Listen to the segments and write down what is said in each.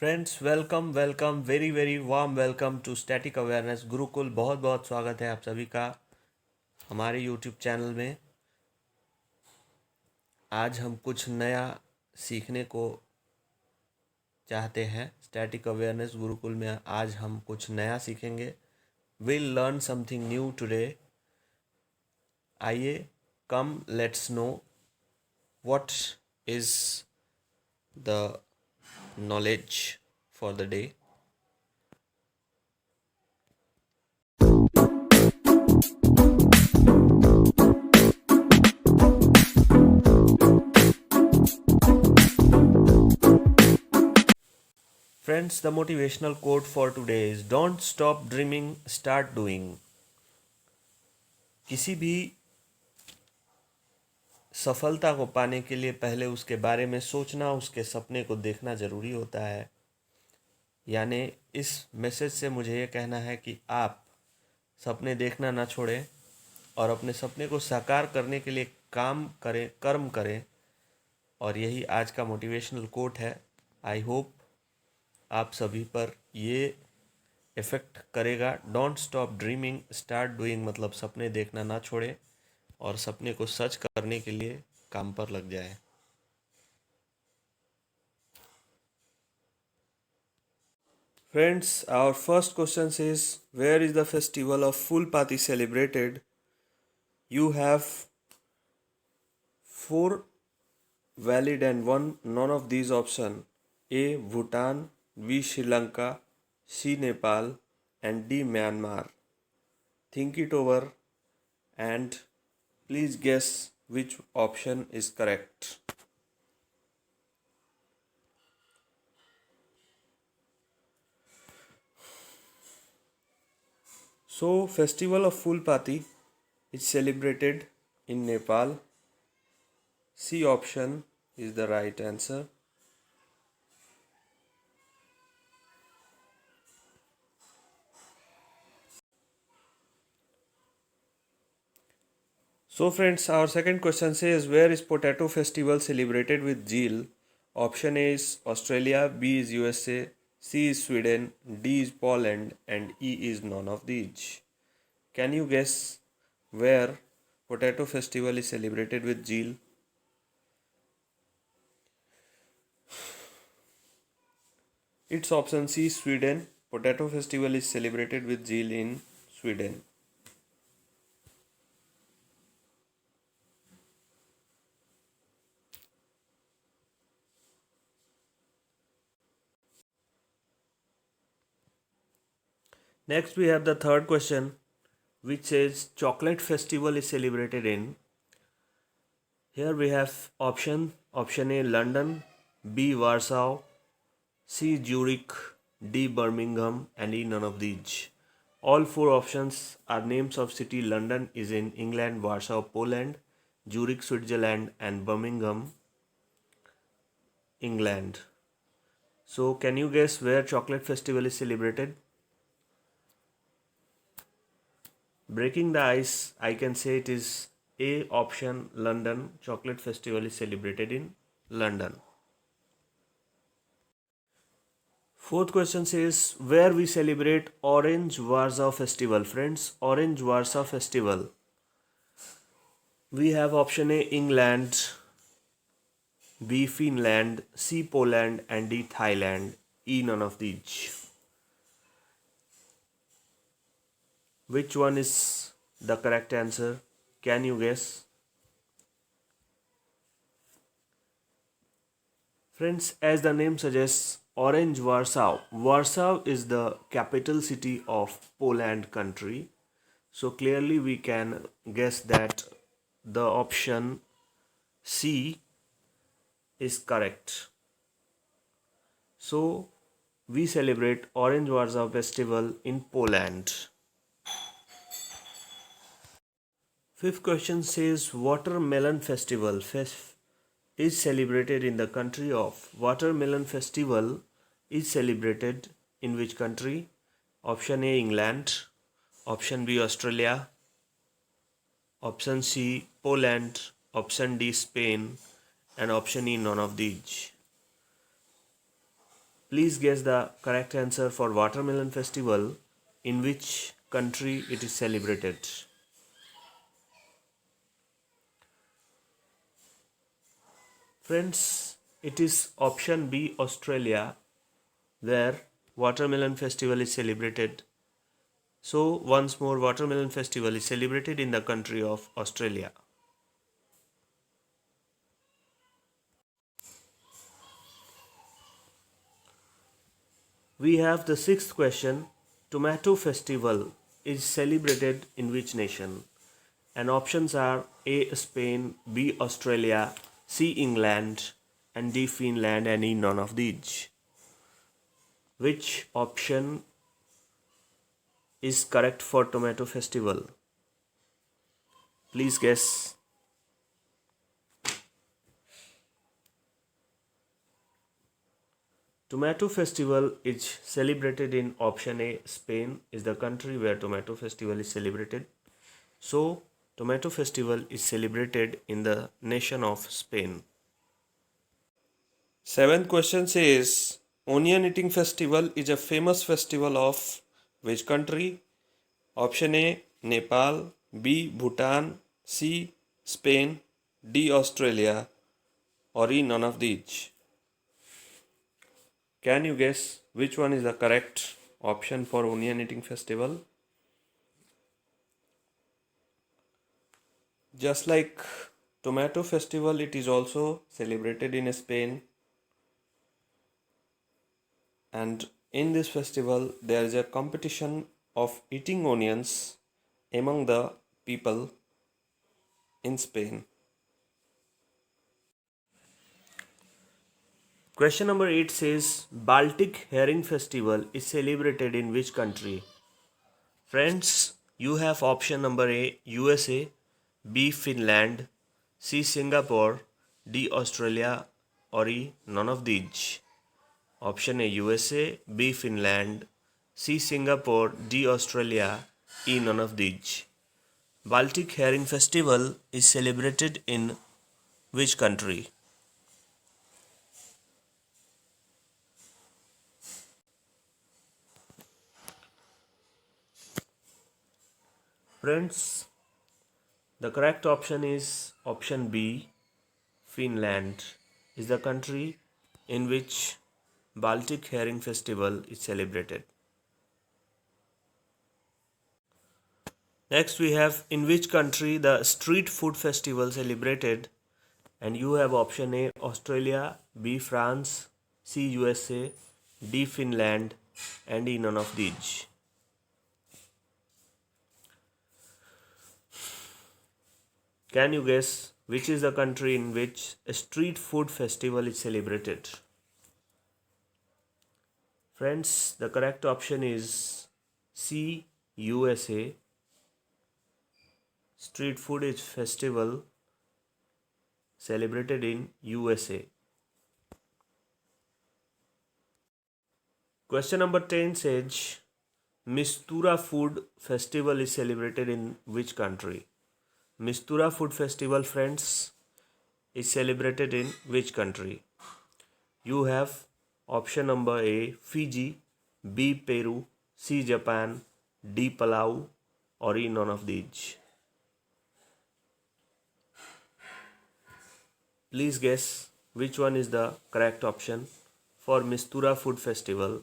Friends welcome welcome very very warm welcome to static awareness Gurukul. बहुत बहुत स्वागत है आप सभी का हमारे यूट्यूब चैनल में। आज हम कुछ नया सीखने को चाहते हैं। स्टैटिक अवेयरनेस गुरुकुल में आज हम कुछ नया सीखेंगे। Will learn something new today. आइए come let's know what is the knowledge for the day. Friends, the motivational quote for today is don't stop dreaming, start doing. किसी भी सफलता को पाने के लिए पहले उसके बारे में सोचना, उसके सपने को देखना ज़रूरी होता है। यानी इस मैसेज से मुझे ये कहना है कि आप सपने देखना ना छोड़ें और अपने सपने को साकार करने के लिए काम करें, कर्म करें। और यही आज का मोटिवेशनल कोट है। आई होप आप सभी पर ये इफ़ेक्ट करेगा। Don't stop dreaming, start doing, मतलब सपने देखना ना छोड़े और सपने को सच करने के लिए काम पर लग जाए। Friends, our first question is where is the festival of Phulpati celebrated? You have four valid and one none of these option. A. Bhutan, B. Sri Lanka, C. Nepal, and D. Myanmar. Think it over and please guess which option is correct. So, Festival of Fulpati is celebrated in Nepal. C option is the right answer. So friends, our second question says where is Potato Festival celebrated with zeal? Option A is Australia, B is USA, C is Sweden, D is Poland, and E is none of these. Can you guess where Potato Festival is celebrated with zeal? It's option C, Sweden. Potato Festival is celebrated with zeal in Sweden. Next we have the third question, which says chocolate festival is celebrated in. Here we have option A London, B Warsaw, C Zurich, D Birmingham, and E none of these. All four options are names of city. London is in England, Warsaw Poland, Zurich Switzerland, and Birmingham England. So can you guess where chocolate festival is celebrated? Breaking the ice, I can say it is A option London. Chocolate festival is celebrated in London. Fourth question says where we celebrate Orange Warsaw Festival. Friends, Orange Warsaw Festival. We have option A England, B Finland, C Poland, and D Thailand. E none of these. Which one is the correct answer? Can you guess? Friends, as the name suggests, Orange Warsaw. Warsaw is the capital city of Poland country. So clearly we can guess that the option C is correct. So we celebrate Orange Warsaw Festival in Poland. Fifth question says Watermelon Festival is celebrated in the country of. Watermelon Festival is celebrated in which country? Option A England, option B Australia, option C Poland, option D Spain, and option E none of these. Please guess the correct answer for Watermelon Festival. In which country it is celebrated? Friends, it is option B, Australia, where Watermelon Festival is celebrated. So once more, Watermelon Festival is celebrated in the country of Australia. We have the sixth question. Tomato Festival is celebrated in which nation? And options are A, Spain, B, Australia, C, England, and D, Finland, and E, none of these. Which option is correct for Tomato Festival? Please guess. Tomato Festival is celebrated in option A. Spain is the country where Tomato Festival is celebrated. So, Tomato Festival is celebrated in the nation of Spain. Seventh question says, Onion Eating Festival is a famous festival of which country? Option A, Nepal, B, Bhutan, C, Spain, D, Australia, or E, none of these. Can you guess which one is the correct option for Onion Eating Festival? Just like Tomato Festival, it is also celebrated in Spain. And in this festival, there is a competition of eating onions among the people in Spain. Question number 8 says, Baltic Herring Festival is celebrated in which country? Friends, you have option number A, USA, B, Finland, C, Singapore, D, Australia, or E, none of these. Option A, USA, B, Finland, C, Singapore, D, Australia, E, none of these. Baltic Herring Festival is celebrated in which country? Friends, the correct option is option B. Finland is the country in which Baltic Herring Festival is celebrated. Next we have in which country the street food festival celebrated, and you have option A, Australia, B, France, C, USA, D, Finland, and E, none of these. Can you guess which is the country in which a street food festival is celebrated? Friends, the correct option is C, USA. Street food is festival celebrated in USA. Question number 10 says, Mistura Food Festival is celebrated in which country? Mistura Food Festival, friends, is celebrated in which country? You have option number A, Fiji, B, Peru, C, Japan, D, Palau, or E, none of these. Please guess which one is the correct option for Mistura Food Festival.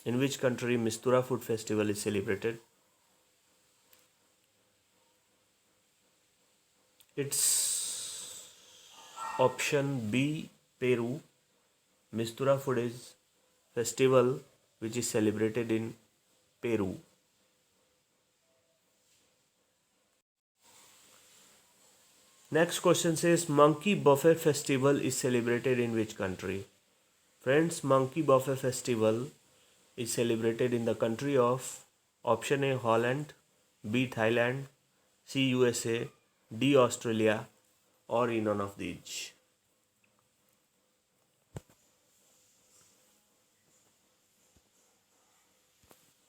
In which country Mistura Food Festival is celebrated? It's option B, Peru. Mistura Food is festival which is celebrated in Peru. Next question says, Monkey Buffet Festival is celebrated in which country? Friends, Monkey Buffet Festival is celebrated in the country of option A, Holland, B, Thailand, C, USA, D, Australia, or E, none of these.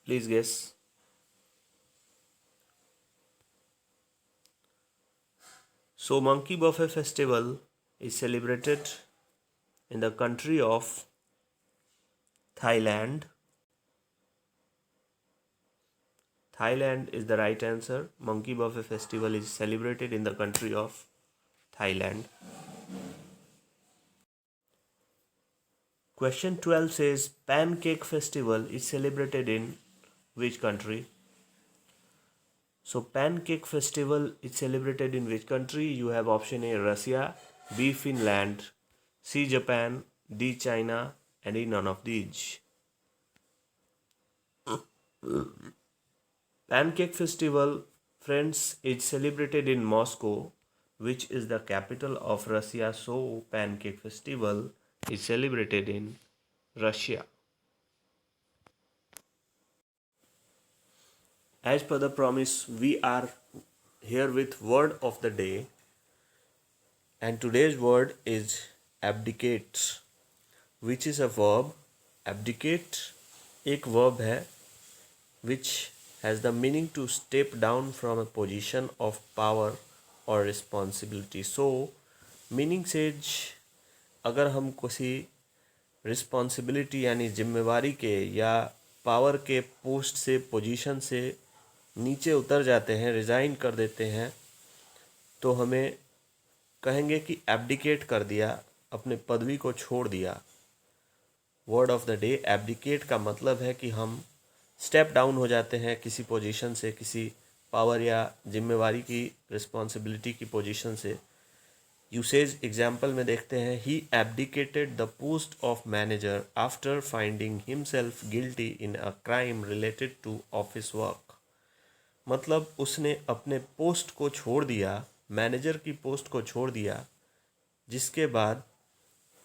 Please guess. So, Monkey Buffet Festival is celebrated in the country of Thailand. Thailand is the right answer. Monkey Buffet Festival is celebrated in the country of Thailand. Question 12 says Pancake Festival is celebrated in which country? So Pancake Festival is celebrated in which country? You have option A Russia, B Finland, C Japan, D China, and E none of these. Pancake Festival, friends, is celebrated in Moscow, which is the capital of Russia. So Pancake Festival is celebrated in Russia. As per the promise, we are here with word of the day, and today's word is abdicate, which is a verb. Abdicate एक verb है which has the meaning to step down from a position of power or responsibility. So meaning says अगर हम किसी responsibility यानी जिम्मेवारी के या power के पोस्ट से पोजीशन से नीचे उतर जाते हैं, रिज़ाइन कर देते हैं, तो हमें कहेंगे कि एब्डिकेट कर दिया, अपने पदवी को छोड़ दिया. Word of the day abdicate का मतलब है कि हम स्टेप डाउन हो जाते हैं किसी पोजीशन से, किसी पावर या जिम्मेवारी की रिस्पॉन्सिबिलिटी की पोजीशन से. यूसेज एग्जाम्पल में देखते हैं he abdicated the post of manager after finding himself guilty in a crime related to office work. मतलब उसने अपने पोस्ट को छोड़ दिया, मैनेजर की पोस्ट को छोड़ दिया, जिसके बाद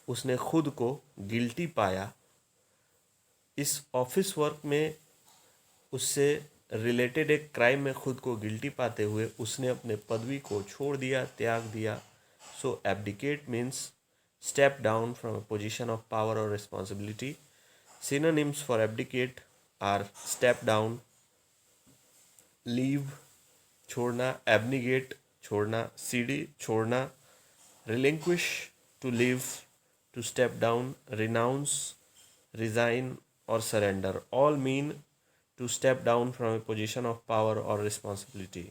उसने खुद को गिल्टी पाया इस ऑफिस वर्क में. उससे रिलेटेड एक क्राइम में खुद को गिल्टी पाते हुए उसने अपने पदवी को छोड़ दिया, त्याग दिया. So abdicate means step down from a position of power और responsibility. Synonyms for abdicate are step down, leave छोड़ना, एब्निगेट छोड़ना, सीडी छोड़ना, relinquish to leave, to step down, renounce, resign और surrender. All mean to step down from a position of power or responsibility.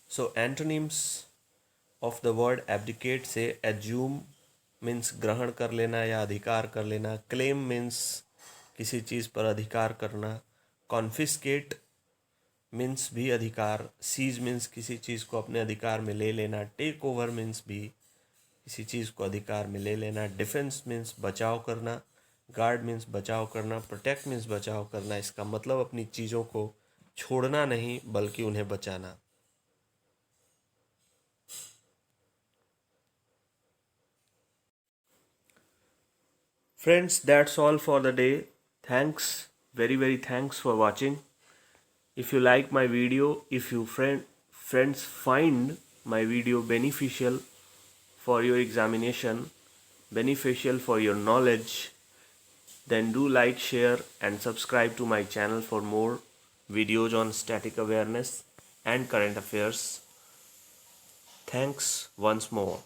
So antonyms of the word abdicate say assume means ग्रहण कर लेना या अधिकार कर लेना, claim means किसी चीज़ पर अधिकार करना, confiscate means भी अधिकार, seize means किसी चीज़ को अपने अधिकार में ले लेना, take over means भी किसी चीज़ को अधिकार में ले लेना, defense means बचाव करना, गार्ड मीन्स बचाव करना, प्रोटेक्ट मीन्स बचाव करना. इसका मतलब अपनी चीज़ों को छोड़ना नहीं बल्कि उन्हें बचाना. Friends, that's all for the day. Thanks, very thanks for watching. If you like my video, if you friends find my video beneficial for your examination, beneficial for your knowledge, then do like, share and subscribe to my channel for more videos on static awareness and current affairs. Thanks once more.